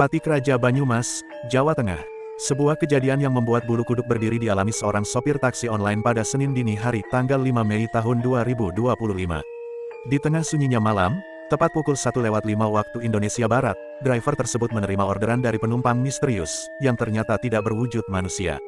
Patik Raja Banyumas, Jawa Tengah. Sebuah kejadian yang membuat bulu kuduk berdiri dialami seorang sopir taksi online pada Senin dini hari tanggal 5 Mei tahun 2025. Di tengah sunyinya malam, tepat pukul 1:05 waktu Indonesia Barat, driver tersebut menerima orderan dari penumpang misterius, yang ternyata tidak berwujud manusia.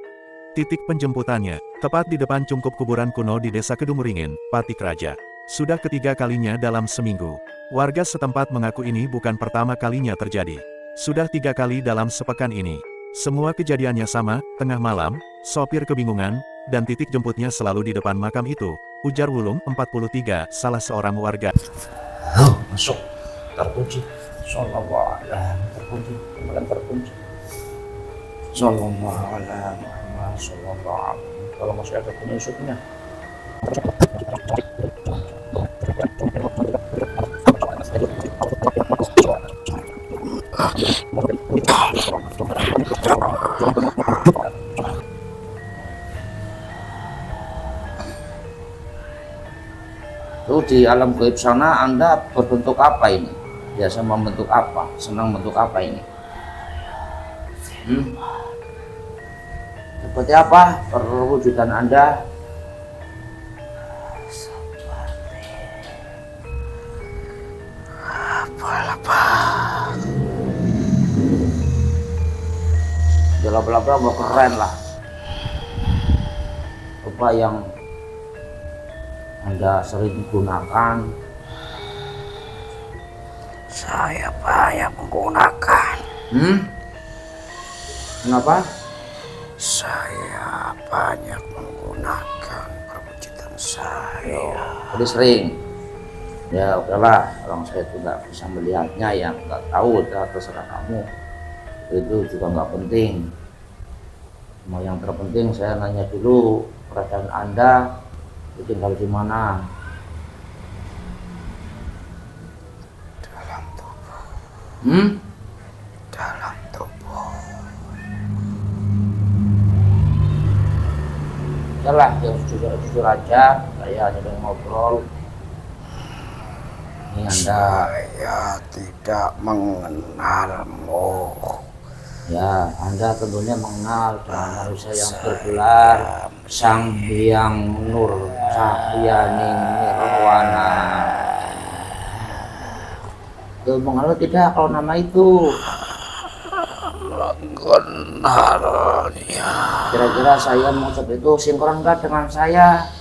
Titik penjemputannya, tepat di depan cungkup kuburan kuno di Desa Kedumuringin, Patik Raja. Sudah ketiga kalinya dalam seminggu. Warga setempat mengaku ini bukan pertama kalinya terjadi. Sudah 3 kali dalam sepekan ini. Semua kejadiannya sama, tengah malam, sopir kebingungan, dan titik jemputnya selalu di depan makam itu, ujar Wulung, 43, salah seorang warga. Masuk, terkunci. Sallallahu alaihi terkunci, kemudian terkunci. Sallallahu alaihi Muhammad sallallahu alaihi. Kalau masih ada penyusupnya. Itu di alam gaib sana Anda berbentuk apa ini? Biasa membentuk apa? Senang bentuk apa ini? Seperti apa perwujudan Anda? Gelap-gelapnya mau keren lah. Apa yang Anda sering gunakan? Saya banyak menggunakan. Kenapa? Saya banyak menggunakan perwujudan saya. Jadi sering. Ya udahlah, orang saya juga bisa melihatnya, yang nggak tahu udah terserah kamu. Itu juga nggak penting. Cuma yang terpenting saya nanya dulu, keadaan Anda tinggal di mana? Dalam tubuh. Dalam tubuh. Udahlah, yang jujur aja, saya hanya ngobrol. Ini Anda. Saya tidak mengenalmu. Ya, Anda tentunya mengenal dengan manusia yang bergelar Sang Hyang Nur Cahyaning Nirwana. Itu mengenal tidak kalau nama itu? Mengenalnya. Kira-kira saya mengucap itu sinkron nggak dengan saya?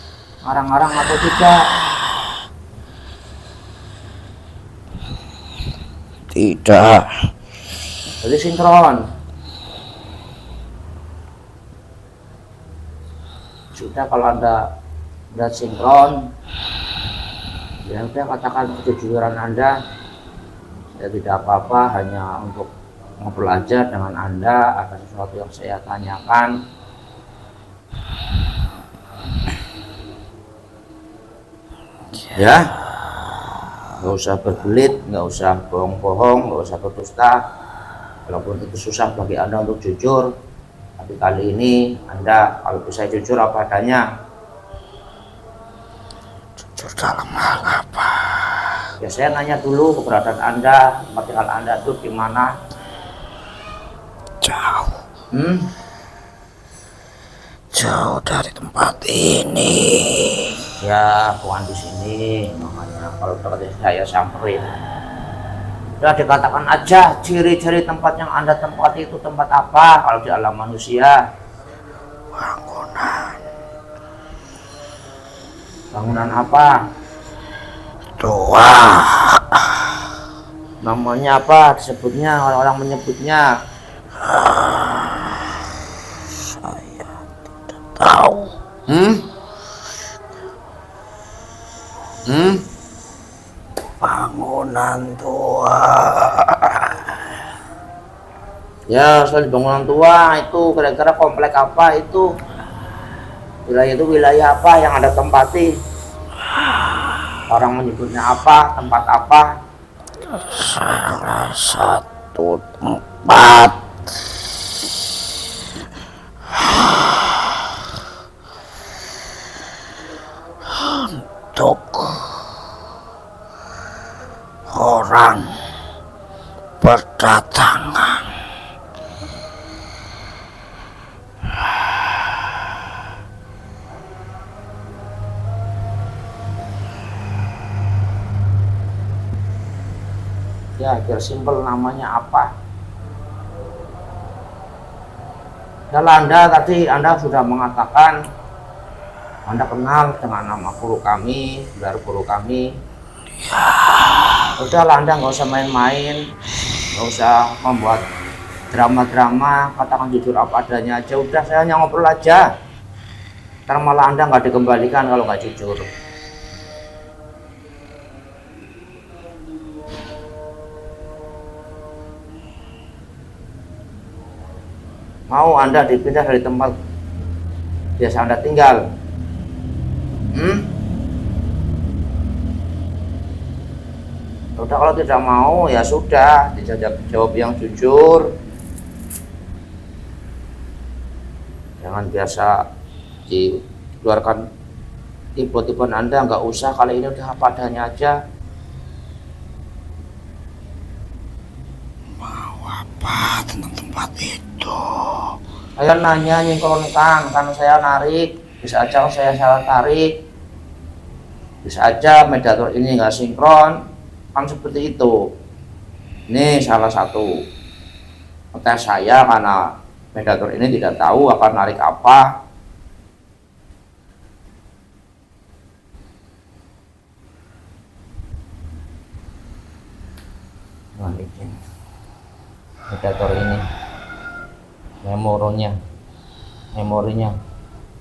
Ngarang-ngarang atau tidak? Tidak. Jadi sinkron. Sudah, kalau Anda berat sinkron, ya udah katakan kejujuran Anda. Ya tidak apa-apa, hanya untuk ngobrol aja dengan Anda, ada sesuatu yang saya tanyakan. Ya, nggak usah berbelit, nggak usah bohong-bohong, nggak usah berdusta. Walaupun itu susah bagi Anda untuk jujur, tapi kali ini Anda kalau bisa jujur apa adanya. Jujur dalam hal apa? Ya saya nanya dulu keberadaan Anda, tempat tinggal Anda itu di mana? Jauh. Jauh dari tempat ini. Ya bukan di sini, makanya kalau dekat saya samperin. Sudah dikatakan aja ciri-ciri tempat yang Anda tempati itu tempat apa kalau di alam manusia? Bangunan. Bangunan apa? Tua. Namanya apa disebutnya, orang-orang menyebutnya? Saya tidak tahu. Bangunan tua. Ya, soal bangunan tua itu kira-kira komplek apa itu? Wilayah itu wilayah apa yang Anda tempati? Orang menyebutnya apa? Tempat apa? Salah satu tempat untuk orang berdatangan. Ya, biar simpel, namanya apa? Kalau Anda tadi Anda sudah mengatakan Anda kenal dengan nama guru kami, gelar guru kami. Udahlah, Anda nggak usah main-main, nggak usah membuat drama-drama, katakan jujur apa adanya aja. Udah, saya hanya ngobrol aja. Ntar malah Anda nggak dikembalikan kalau nggak jujur. Mau Anda dipindah dari tempat biasa Anda tinggal? Udah, kalau tidak mau ya sudah, dijawab yang jujur. Jangan biasa dikeluarkan tipe-tipe Anda, nggak usah, kali ini udah apa adanya aja. Mau apa tentang tempat itu? Saya nanya nyingkronkan, karena saya narik, bisa aja saya salah tarik, bisa aja mediator ini nggak sinkron, kan seperti itu. Ini salah satu tes saya, karena mediator ini tidak tahu akan narik apa. Nah, izin mediator ini memorinya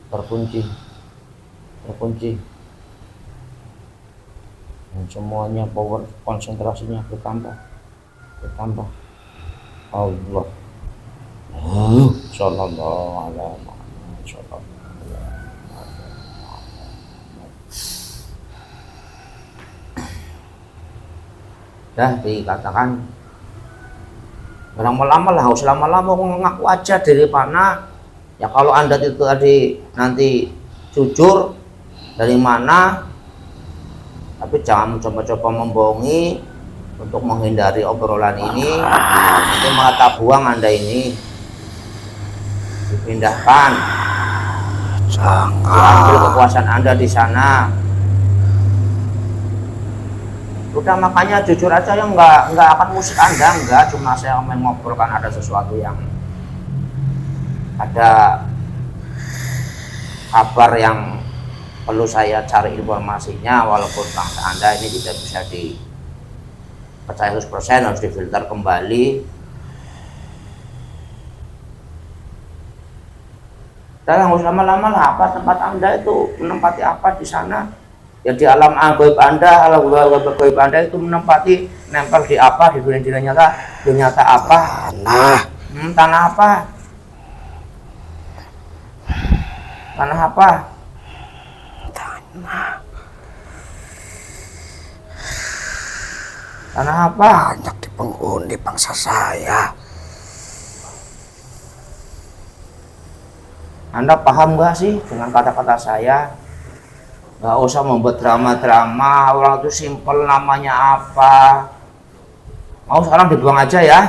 terkunci, dan semuanya power konsentrasinya bertambah. Allah, sallallahu alaihi wasallam. Dah dikatakan, lama-lama lah, harus lama-lama ngaku aja dari mana. Ya kalau Anda itu tadi nanti jujur dari mana, tapi jangan coba-coba membohongi untuk menghindari obrolan ini. Nanti mata buang Anda ini, dipindahkan, diambil kekuasaan Anda di sana. Udah, makanya jujur aja, ya nggak akan musik Anda, nggak, cuma saya mengobrolkan ada sesuatu yang ada kabar yang perlu saya cari informasinya, walaupun bangsa Anda ini tidak bisa dipercaya 100%, harus difilter kembali. Dan nggak usah lama-lama lah, apa tempat Anda itu menempati apa di sana? Ya di alam gaib Anda, alam gaib Anda itu menempati, nempel di apa di dunia nyata? Dunia nyata apa? Tanah. Tanah apa? Tanah apa? Tanah apa? Banyak di penghuni bangsa saya. Anda paham nggak sih dengan kata-kata saya? Nggak usah membuat drama-drama, orang itu simpel, namanya apa. Mau sekarang dibuang aja ya?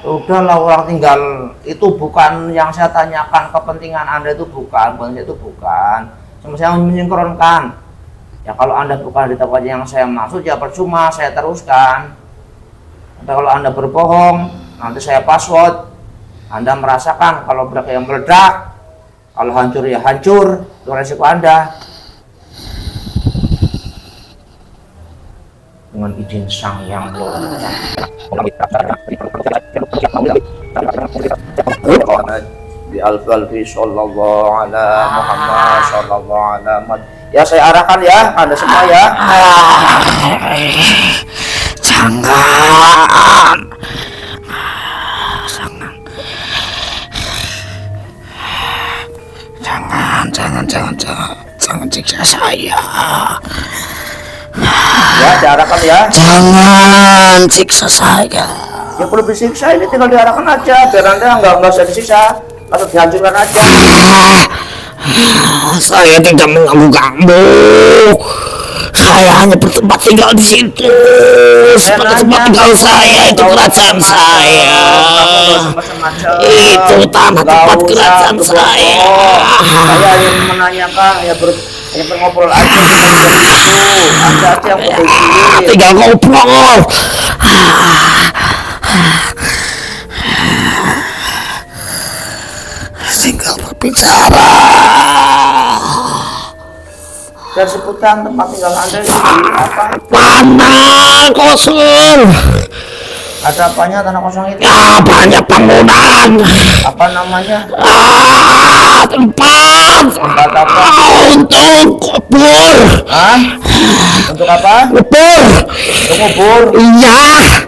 Udahlah, orang tinggal itu bukan yang saya tanyakan, kepentingan Anda itu bukan itu bukan. Cuma saya menyinkronkan. Ya kalau Anda bukan di tempat yang saya maksud, ya percuma saya teruskan. Tapi kalau Anda berbohong, nanti saya password. Anda merasakan kalau meledak yang meledak, kalau hancur ya hancur, itu resiko Anda. Dengan izin Sang Yang Bi alfi sallallahu ala Muhammad sallallahu ala Muhammad. Ya saya arahkan ya, Anda semua ya. Jangan. Jangan siksa saya. Ya, diarahkan ya. Jangan siksa saya. Ya perlu disiksa, ini tinggal diarahkan aja, biar Anda nggak usah disiksa, langsung dihancurkan aja. Saya tidak mengganggu kamu. Saya hanya bertempat tinggal di situ. Sebagai tempat tinggal saya, itu kerajaan saya. Itu tanah tempat kerajaan saya. Saya yang menanyakan, hanya berngobrol aja dengan itu. Anda aja yang berpikir. Tinggal ngobrol. Tinggal berbicara. Dan sebutan tempat tinggal Anda itu apa? Tanah kosong. Ada apanya tanah kosong itu? Ya, banyak bangunan. Apa namanya? Tempat apa? untuk kubur. Hah? Untuk apa? Kubur. Untuk kubur. Iya.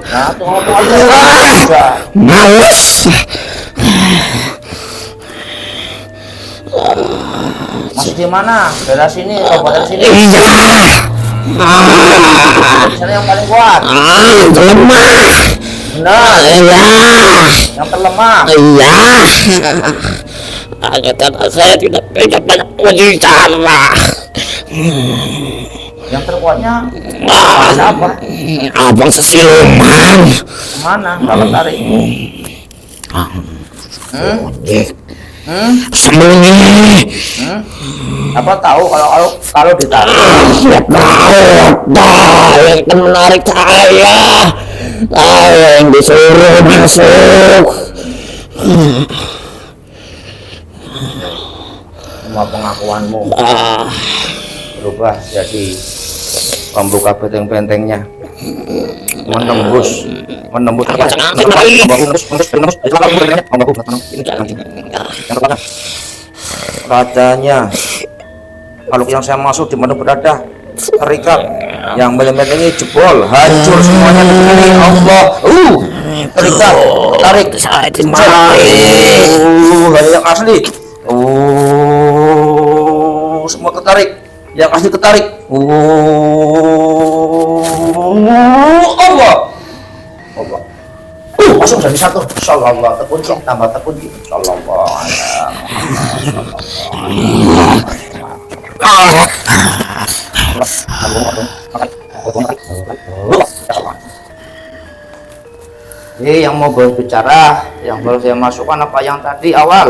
Nah, untuk ngomong aja. Males. Masih di mana? Daerah sini, kabupaten sini. Iya. Di sana yang paling kuat. Lemah. Benar. Iya. Yang terlemah. Iya. Karena saya tidak banyak berbicara. Yang terkuatnya Ah, apa? abang sesiluman. Kemana? Kalau tarik. Sembunyi. Apa tahu kalau ditarik? Ya tahu yang akan menarik saya. Saya yang disuruh masuk. Semua pengakuanmu berubah jadi pembuka benteng-bentengnya, menembus rajanya. Kalau yang saya masuk di mana berada terikat, yang benteng-bentengnya jebol, hancur semuanya begini. Allah, terikat, tarik, Saya dimarahi. hanya yang asli. Semua ketarik, yang asli ketarik. Allah. Masuk jadi satu. Insyaallah terkunci, tambah terkunci. Insyaallah. Yang mau berbicara, yang baru saya masukkan apa yang tadi awal?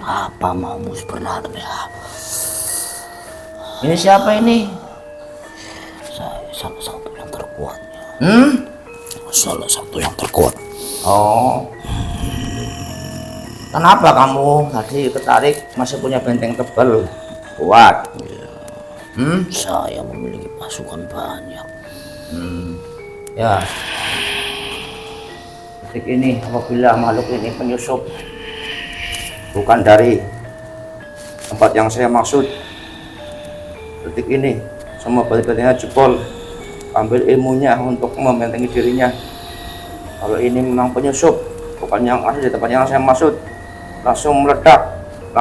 Apa maumu sebenarnya? Ini siapa ini? Saya salah satu yang terkuatnya. Salah satu yang terkuat. Oh. Kenapa kamu tadi ketarik masih punya benteng tebal kuat? Saya memiliki pasukan banyak. Ya. Detik ini apabila makhluk ini penyusup bukan dari tempat yang saya maksud, detik ini semua bentengnya jebol, ambil ilmunya untuk membentengi dirinya. Kalau ini memang penyusup bukan yang ada di tempat yang saya maksud, langsung meledak,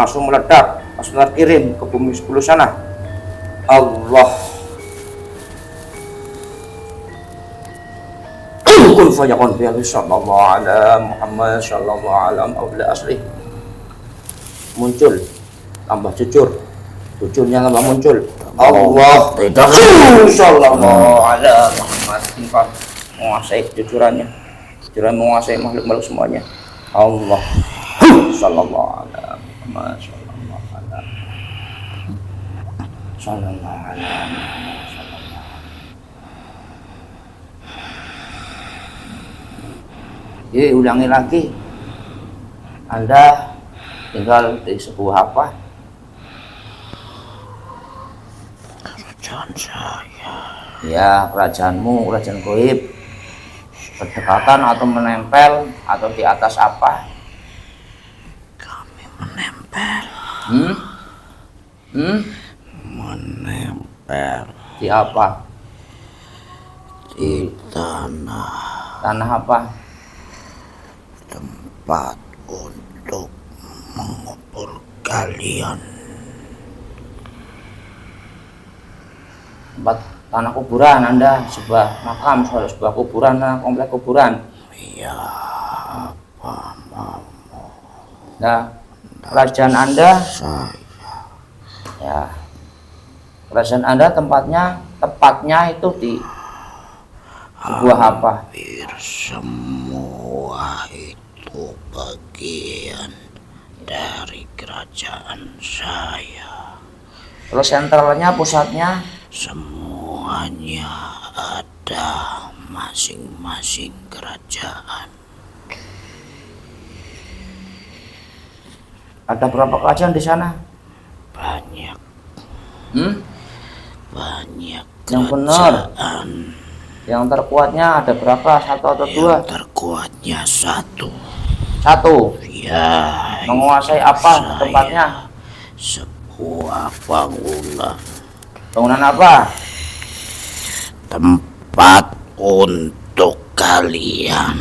langsung terkirim ke bumi 10 sana. Allah. Kun fayakun bihi sallallahu ala Muhammad sallallahu ala maula asli. Muncul, tambah jujurnya tambah muncul. Allah Tidak. sallallahu ala Muhammad, tingkat menguasai kejujurannya, jujuran menguasai makhluk-makhluk semuanya. Allah sallallahu ala Muhammad sallallahu ala Jadi ulangi lagi. Anda tinggal di sebuah apa? Kerajaan saya. Ya, kerajaanmu, kerajaan goib. Berdekatan atau menempel atau di atas apa? Kami menempel. Menempel Di apa? di tanah. Tanah apa? Tempat untuk mengubur kalian. Tempat tanah kuburan Anda, sebuah makam, sebuah kuburan, komplek kuburan. Ya, apa mau Nah, kerajaan Anda, Saya ya, kerajaan Anda tepatnya itu di sebuah apa? hampir semua itu bagian dari kerajaan saya. Terus sentralnya, pusatnya, Semuanya ada masing-masing kerajaan. ada berapa kerajaan di sana? Banyak, Hmm? banyak Yang benar. kerajaan. Yang terkuatnya ada berapa? Satu atau dua? Yang terkuatnya satu. Satu. Ya, Menguasai itu apa saya. tempatnya? Sebuah bangunan, Bangunan apa? tempat untuk kalian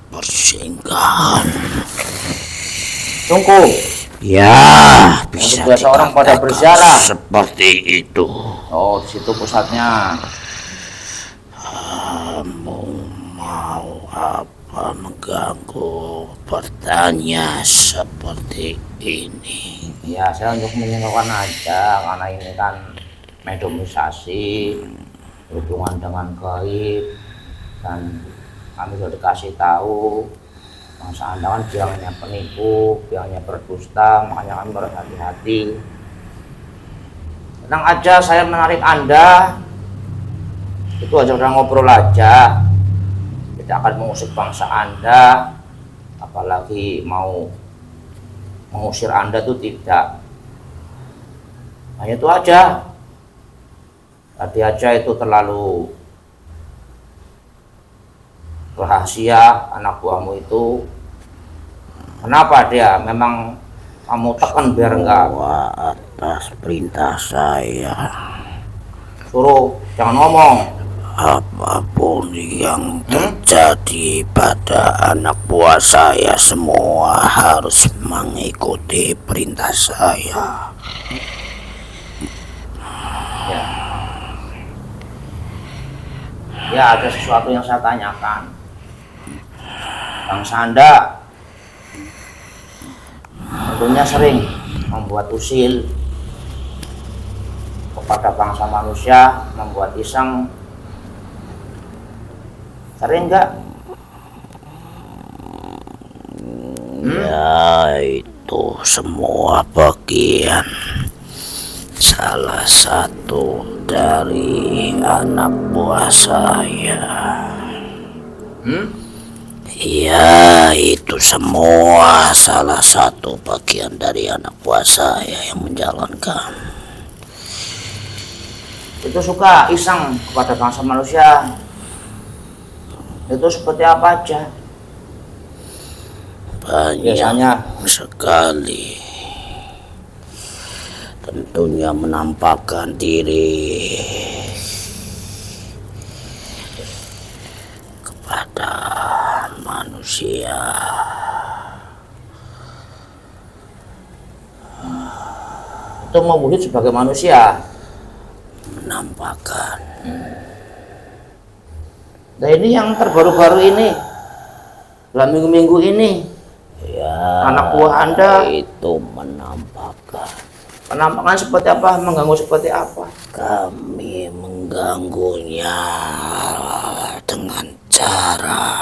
bersinggahan. Tungku. Ya, bisa biasa orang pada dikatakan berziarah. seperti itu. Oh, di situ pusatnya. Kamu mau apa mengganggu bertanya seperti ini? Ya, saya untuk menyenangkan aja karena ini kan medomisasi berhubungan dengan gaib dan kami sudah dikasih tahu bangsa Anda kan bilangnya penipu, bilangnya berdusta, makanya kami harus hati-hati. Tenang aja, saya menarik Anda. Itu aja udah ngobrol aja. Tidak akan mengusik bangsa Anda, apalagi mau mengusir Anda tuh tidak. Hanya itu aja. Tadi aja itu terlalu rahasia anak buahmu itu. Kenapa dia? Memang kamu tekan biar enggak Wah, atas perintah saya, suruh, jangan ngomong. apapun yang terjadi pada anak buah saya semua harus mengikuti perintah saya. Ya. Ya, ada sesuatu yang saya tanyakan. Bangsa Anda tentunya sering membuat usil kepada bangsa manusia, membuat iseng. Sering enggak? Ya, itu semua bagian salah satu dari anak buah saya. Ya, itu semua salah satu bagian dari anak buah saya yang menjalankan. Itu suka iseng kepada bangsa manusia. Itu seperti apa aja? Banyak Biasanya sekali. Tentunya menampakkan diri kepada manusia. itu mau wujud sebagai manusia. Menampakkan. Nah ini yang terbaru-baru ini, dalam minggu-minggu ini, Ya, anak buah Anda itu menampakkan. penampakan seperti apa, mengganggu seperti apa? Kami mengganggunya dengan cara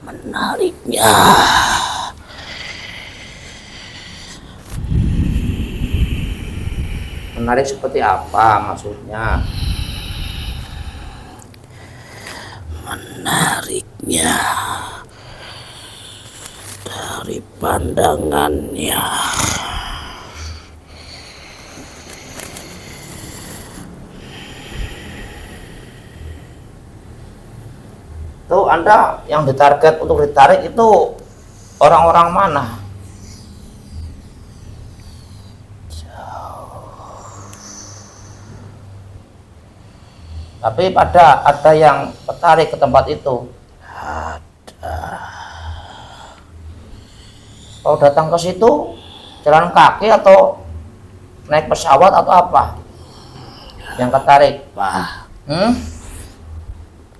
menariknya. Menarik seperti apa maksudnya? Menariknya dari pandangannya. Tuh Anda yang ditarget untuk ditarik itu orang-orang mana? Tapi ada yang tertarik ke tempat itu. Kalau datang ke situ jalan kaki atau naik pesawat atau apa? Yang tertarik? Wah,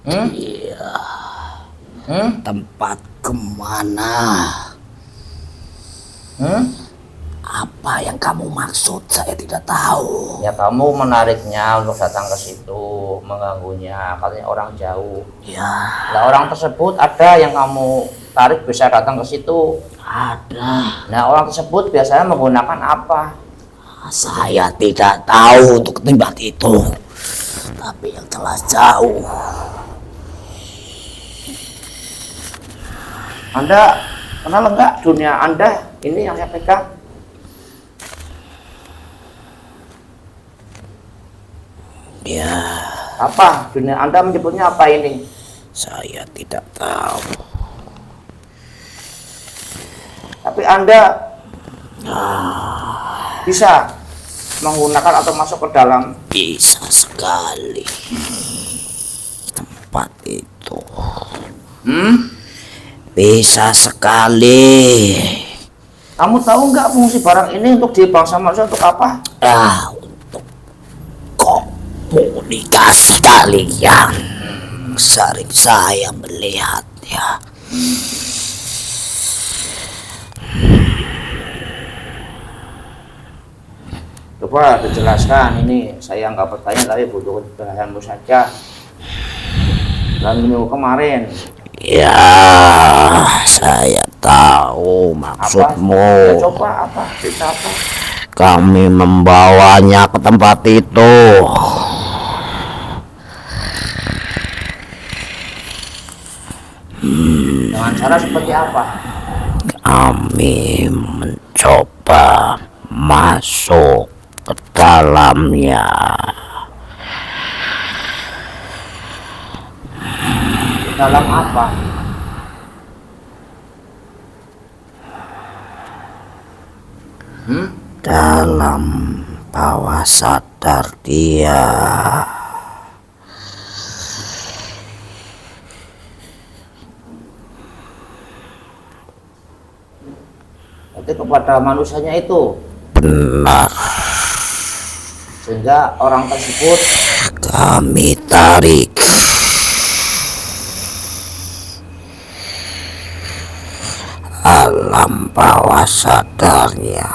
Iya. tempat kemana? Hmm? Apa yang kamu maksud? Saya tidak tahu. Ya kamu menariknya untuk datang ke situ, mengganggunya, katanya orang jauh. Ya, Nah orang tersebut ada yang kamu tarik bisa datang ke situ. ada. Nah orang tersebut biasanya menggunakan apa? Saya tidak tahu untuk tempat itu. Tapi yang jelas jauh. Anda kenal enggak dunia Anda ini yang saya pegang? Ya, Apa dunia Anda menyebutnya apa ini? saya tidak tahu. Tapi Anda bisa menggunakan atau masuk ke dalam. Bisa sekali. Tempat itu. Bisa sekali. Kamu tahu nggak fungsi barang ini untuk di bangsa manusia untuk apa? Untuk komunikasi kalian. Sering saya melihatnya. Coba dijelaskan ini. Saya nggak bertanya tapi butuh penjelasanmu saja. Dan minggu kemarin. Ya, saya tahu maksudmu. Apa? Ya, coba apa? Cerita apa? Kami membawanya ke tempat itu. Dengan cara seperti apa? Kami mencoba masuk ke dalamnya. Dalam apa? Dalam bawah sadar dia. Berarti kepada manusianya itu. Benar. Sehingga orang tersebut Kami tarik. Alam bawah sadarnya.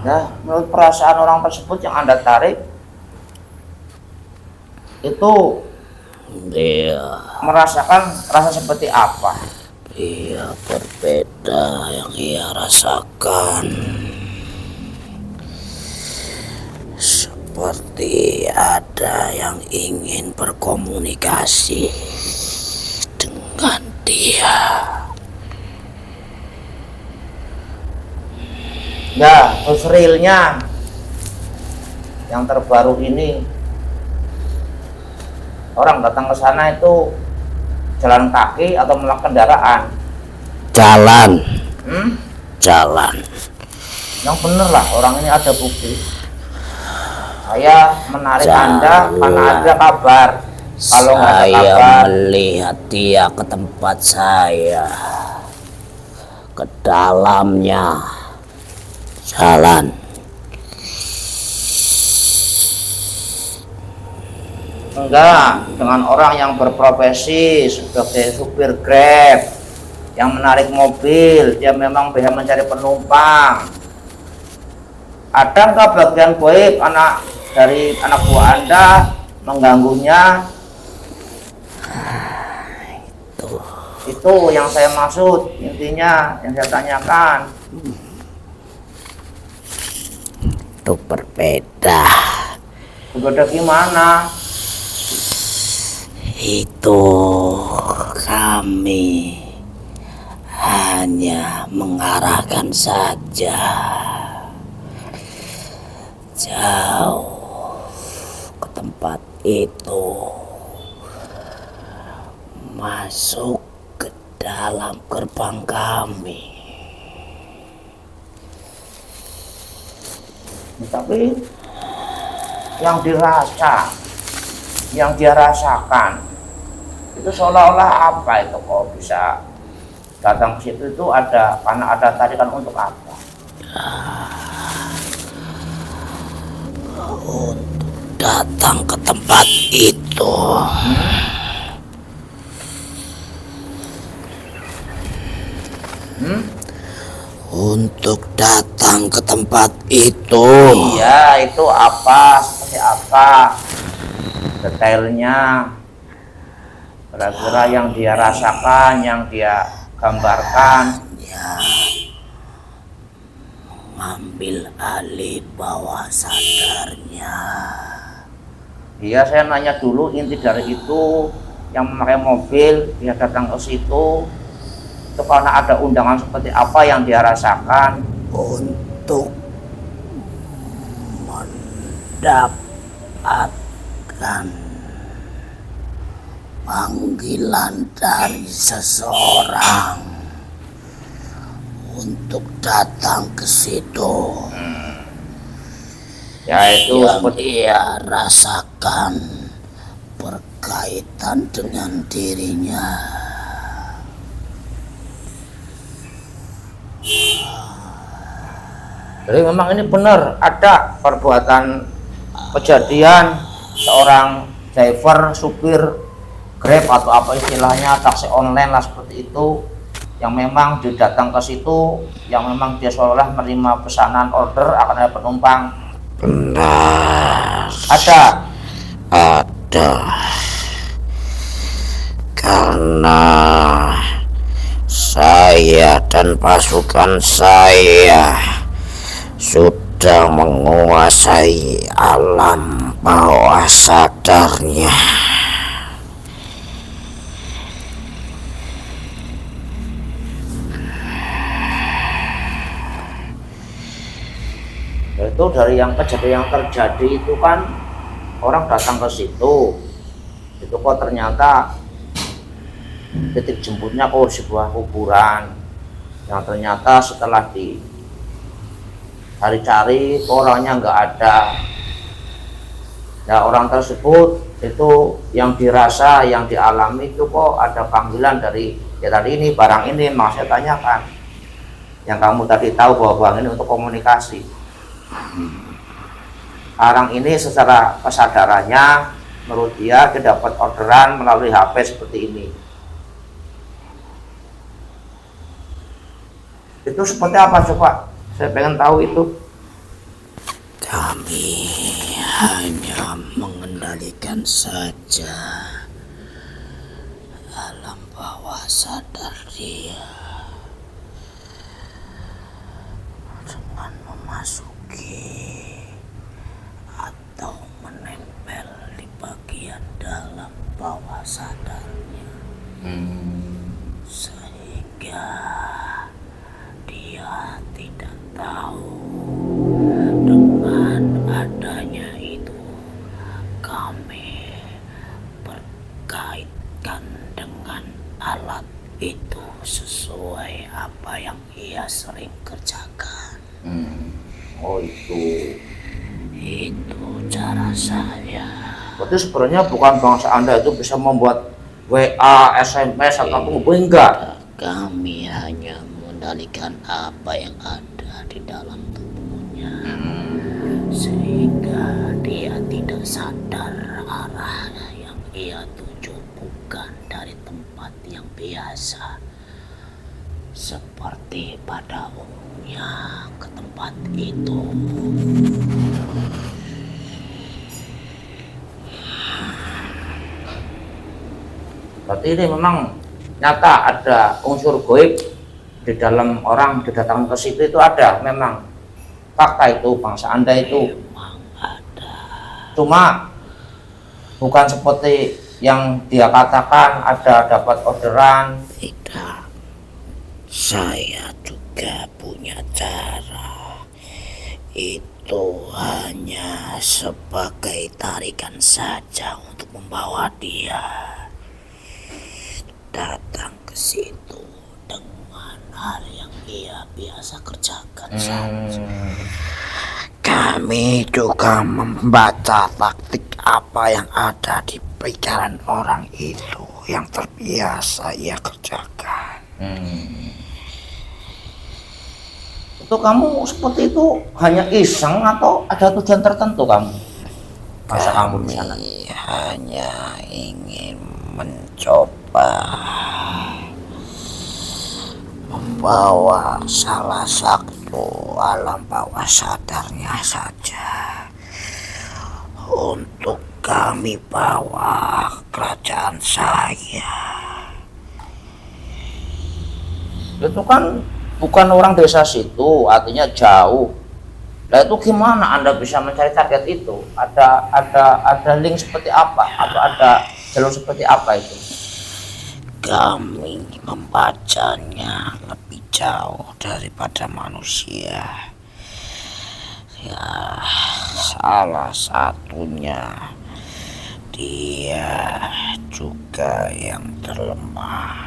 ya menurut perasaan orang tersebut yang Anda tarik itu Dia merasakan rasa seperti apa? Dia berbeda yang ia rasakan. Seperti ada yang ingin berkomunikasi dengan dia. Ya, terus realnya yang terbaru ini orang datang ke sana itu jalan kaki atau melakukan kendaraan? Jalan. Jalan. Yang bener lah, orang ini ada bukti. Saya menarik Jalan. Anda karena ada kabar. Kalau nggak ada Saya kabar, melihat dia ke tempat saya, ke dalamnya. Jalan. enggak, dengan orang yang berprofesi sebagai supir Grab yang menarik mobil, dia memang bisa mencari penumpang. Ada nggak bagian goib dari anak buah Anda mengganggunya? Itu yang saya maksud, intinya yang saya tanyakan. Itu berbeda. Berbeda gimana? Itu kami hanya mengarahkan saja jauh ke tempat itu, masuk ke dalam gerbang kami. Tapi yang dia rasakan itu seolah-olah apa itu kok bisa datang ke situ itu karena ada tarikan untuk apa? Untuk datang ke tempat itu Untuk datang ke tempat itu. Iya, itu apa? Seperti apa? Detailnya. Kira-kira yang dia rasakan, yang dia gambarkan. Ya, mengambil alih bawah sadarnya. Iya, saya nanya dulu inti dari itu. Yang memakai mobil, dia datang ke situ. Itu karena ada undangan seperti apa yang dia rasakan? Untuk mendapatkan panggilan dari seseorang untuk datang ke situ. Yaitu Yang seperti ia rasakan berkaitan dengan dirinya. jadi memang ini benar ada perbuatan kejadian seorang driver, supir Grab atau apa istilahnya, taksi online lah seperti itu, yang memang didatang ke situ, yang memang dia seolah menerima pesanan order akan ada penumpang. Benar. Ada. Karena saya dan pasukan saya sudah menguasai alam bawah sadarnya. Itu dari yang kejadian yang terjadi itu kan orang datang ke situ, itu kok ternyata titik jemputnya kok sebuah kuburan yang ternyata setelah dicari-cari orangnya nggak ada. Nah, orang tersebut itu yang dirasa, yang dialami itu kok ada panggilan dari ya tadi ini barang ini, mau saya tanyakan yang kamu tadi tahu bahwa barang ini untuk komunikasi. Sekarang ini secara kesadarannya menurut dia dapat orderan melalui HP seperti ini. Itu seperti apa coba? Saya pengen tahu itu. Kami hanya mengendalikan saja alam bawah sadar dia dengan memasuki atau menempel di bagian dalam bawah sadarnya, sehingga dia tidak tahu. Dengan adanya itu, kami berkaitkan dengan alat itu sesuai apa yang ia sering kerjakan. Oh itu Cara saya. berarti sebenarnya bukan bangsa Anda itu bisa membuat WA, SMS atau enggak. Kami hanya mengendalikan apa yang ada di dalam tubuhnya, sehingga dia tidak sadar arah yang ia tuju bukan dari tempat yang biasa, seperti pada umumnya ke tempat itu. Berarti ini memang nyata ada unsur goib di dalam orang didatangkan ke situ, itu ada memang fakta itu bangsa Anda itu. Memang ada. Cuma bukan seperti yang dia katakan ada dapat orderan. Tidak, saya juga punya cara. Itu hanya sebagai tarikan saja untuk membawa dia datang ke situ dengan hal yang ia biasa kerjakan saja. Kami juga membaca taktik apa yang ada di pikiran orang itu yang terbiasa ia kerjakan. Itu kamu seperti itu hanya iseng atau ada tujuan tertentu kamu? Masa kamu di sana? Kami hanya ingin mencoba membawa salah satu alam bawah sadarnya saja untuk kami bawa kerajaan saya. Itu kan bukan orang desa situ, artinya jauh. Nah itu gimana Anda bisa mencari target itu? Ada link seperti apa? Atau ada jalur seperti apa itu? Kami membacanya lebih jauh daripada manusia. Ya, salah satunya dia juga yang terlemah,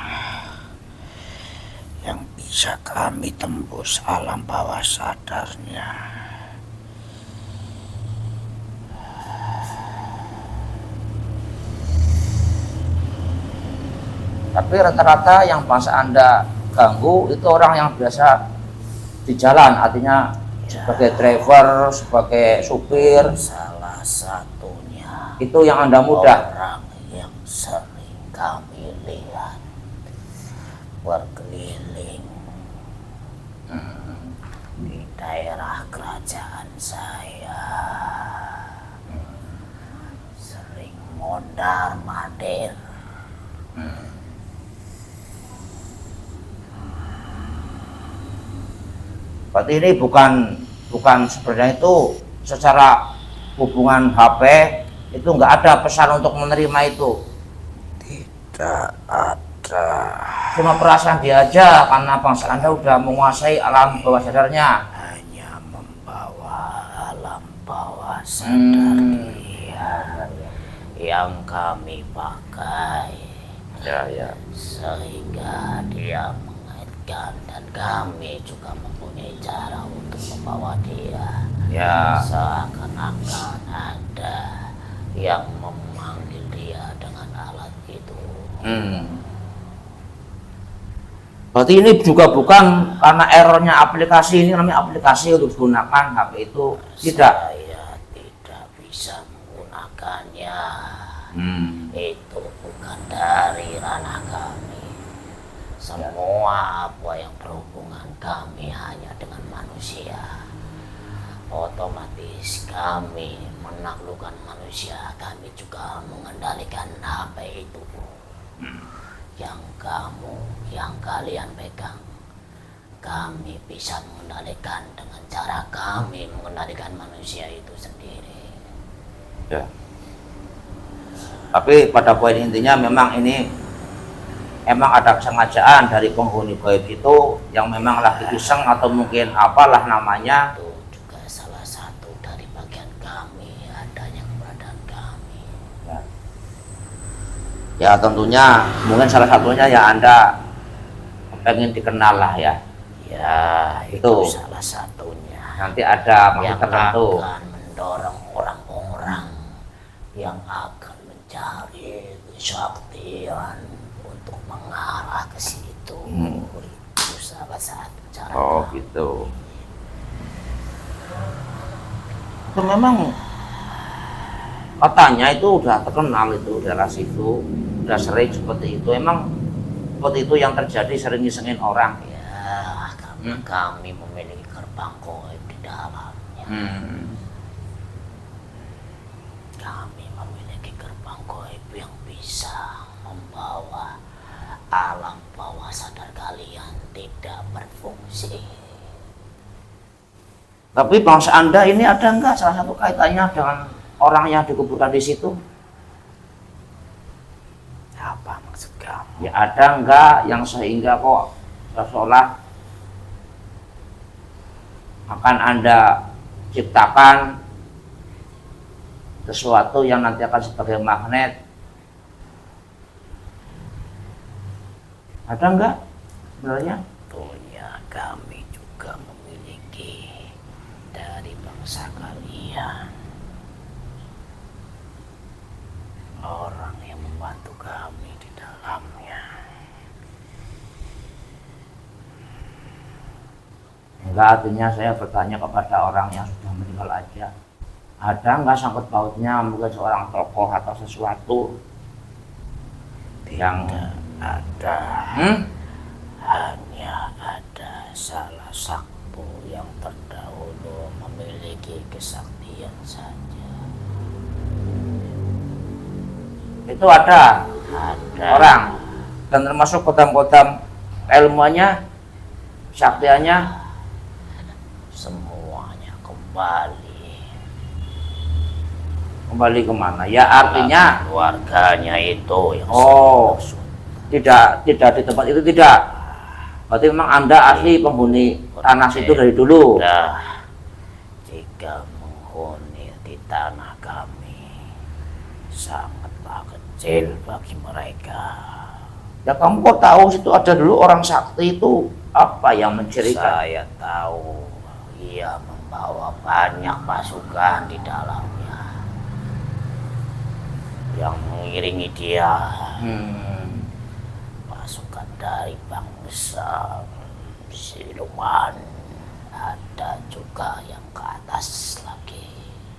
yang bisa kami tembus alam bawah sadarnya. Tapi rata-rata yang bangsa Anda ganggu itu orang yang biasa di jalan, artinya sebagai driver, sebagai supir. Salah satunya Itu yang Anda mudah. orang yang sering kami lihat berkeliling di daerah kerajaan saya, sering mondar-mandir. Berarti ini bukan sebenarnya itu secara hubungan HP itu nggak ada pesan untuk menerima itu. Tidak ada. Cuma perasaan dia aja karena bangsa Anda udah menguasai alam bawah sadarnya. Hanya membawa alam bawah sadar dia yang kami pakai, Ya. sehingga dia mengaitkan, dan kami juga mempunyai cara untuk membawa dia. Ya. Seakan-akan ada yang memanggil dia dengan alat itu. Berarti ini juga bukan karena errornya aplikasi, ini namanya aplikasi untuk digunakan HP itu tidak. Saya tidak bisa menggunakannya. Itu bukan dari ranah kami. Semua apa yang berhubungan kami hanya dengan manusia. Otomatis kami menaklukkan manusia, kami juga mengendalikan HP itu. Yang kalian pegang, kami bisa mengendalikan dengan cara kami mengendalikan manusia itu sendiri. Ya. Tapi pada poin intinya memang ini emang ada kesengajaan dari penghuni gaib itu yang memang lagi iseng atau mungkin apalah namanya. Itu juga salah satu dari bagian kami, adanya keberadaan kami. Ya tentunya mungkin salah satunya ya Anda pengen dikenal lah ya. Ya, itu salah satunya. Nanti ada maksud Yang tertentu. akan mendorong orang-orang yang akan mencari kesaktian untuk mengarah ke situ. Itu salah satu cara. Oh gitu. Itu memang katanya itu udah terkenal itu daerah situ, udah sering seperti itu. Emang seperti itu yang terjadi, sering ngisengin orang. Ya, karena kami memiliki gerbang gaib di dalamnya. Kami memiliki gerbang gaib yang bisa membawa alam bawah sadar kalian tidak berfungsi. Tapi bangsa Anda ini ada nggak salah satu kaitannya dengan orang yang dikuburkan di situ? Apa maksud kamu? Ya ada nggak yang sehingga kok seolah akan Anda ciptakan sesuatu yang nanti akan sebagai magnet? Ada nggak sebenarnya? Tentunya kami juga memiliki dari bangsa kalian orang yang membantu kami di dalamnya. Enggak, artinya saya bertanya kepada orang yang sudah meninggal aja. Ada nggak sangkut pautnya mungkin seorang tokoh atau sesuatu yang Ada, hanya ada salah Sakpo yang terdahulu memiliki kesaktian saja. Itu ada Ada orang dan termasuk kodam-kodam ilmuannya, saktiannya. semuanya kembali. Kembali kemana? Ya artinya Keluarganya itu yang Oh. sudah tidak di tempat itu tidak. Berarti memang Anda asli penghuni tanah situ dari dulu. Nah, jika menghuni di tanah kami sangatlah kecil bagi mereka. Ya kamu kok tahu situ ada dulu orang sakti itu? Apa yang mencirikan? Saya tahu ia membawa banyak pasukan di dalamnya yang mengiringi dia. Pasukan dari bangsa Siluman, ada juga yang ke atas lagi.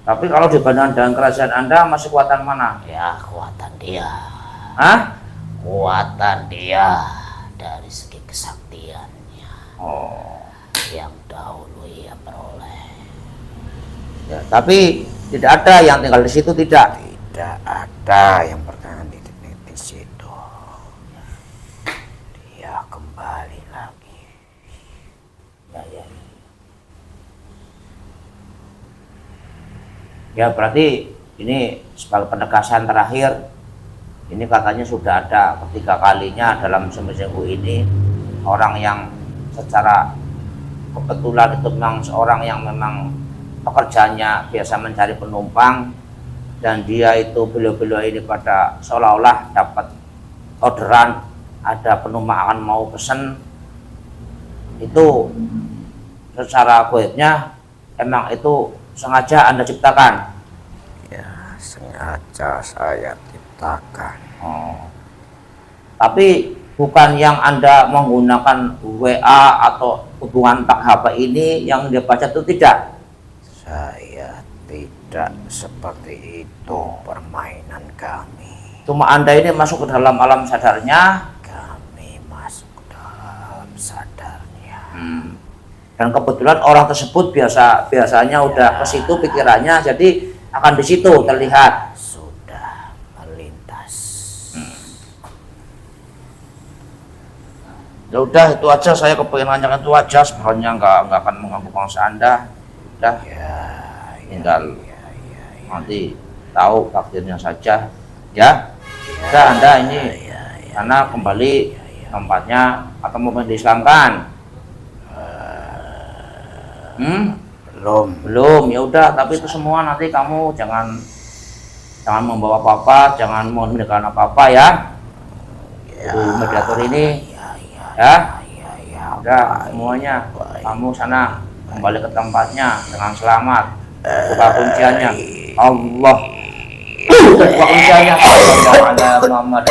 Tapi kalau dibandingkan dengan kerajaan Anda masih kuatan mana? Ya, kekuatan dia. Hah? Kekuatan dia dari segi kesaktiannya Oh. yang dahulu ia peroleh. Ya, tapi tidak ada yang tinggal di situ tidak. Tidak ada yang bertahan di situ. Dia kembali lagi. Ya. Ya berarti ini sebagai penegasan terakhir. Ini katanya sudah ada ketiga kalinya dalam seminggu ini orang yang secara kebetulan itu memang seorang yang memang pekerjaannya biasa mencari penumpang, dan dia itu beliau-beliau ini pada seolah-olah dapat orderan ada penumpang akan mau pesen, itu secara goibnya emang itu sengaja Anda ciptakan. Ya, sengaja saya ciptakan. Oh. Tapi bukan yang Anda menggunakan WA atau hubungan tak HP ini yang dia baca itu tidak. Saya tidak seperti itu permainan kami. Cuma Anda ini masuk ke dalam alam sadarnya. Kami masuk ke dalam sadarnya. Dan kebetulan orang tersebut biasanya udah ke situ pikirannya, jadi akan di situ terlihat. Sudah melintas. Ya udah itu aja, saya kepengen nanyakan itu aja, sebenarnya nggak akan mengganggu bangsa Anda. Udah tinggal nanti tahu takdirnya saja ya. Udah Anda ini karena kembali tempatnya atau mau diislamkan. Belum ya udah, tapi itu semua nanti kamu jangan membawa apa-apa, jangan mendengarkan apa-apa ya. Mediator ini ya. Udah semuanya kamu sana kembali ke tempatnya dengan selamat. Buka kunciannya. Allah. Buka kunciannya. Allah Muhammad.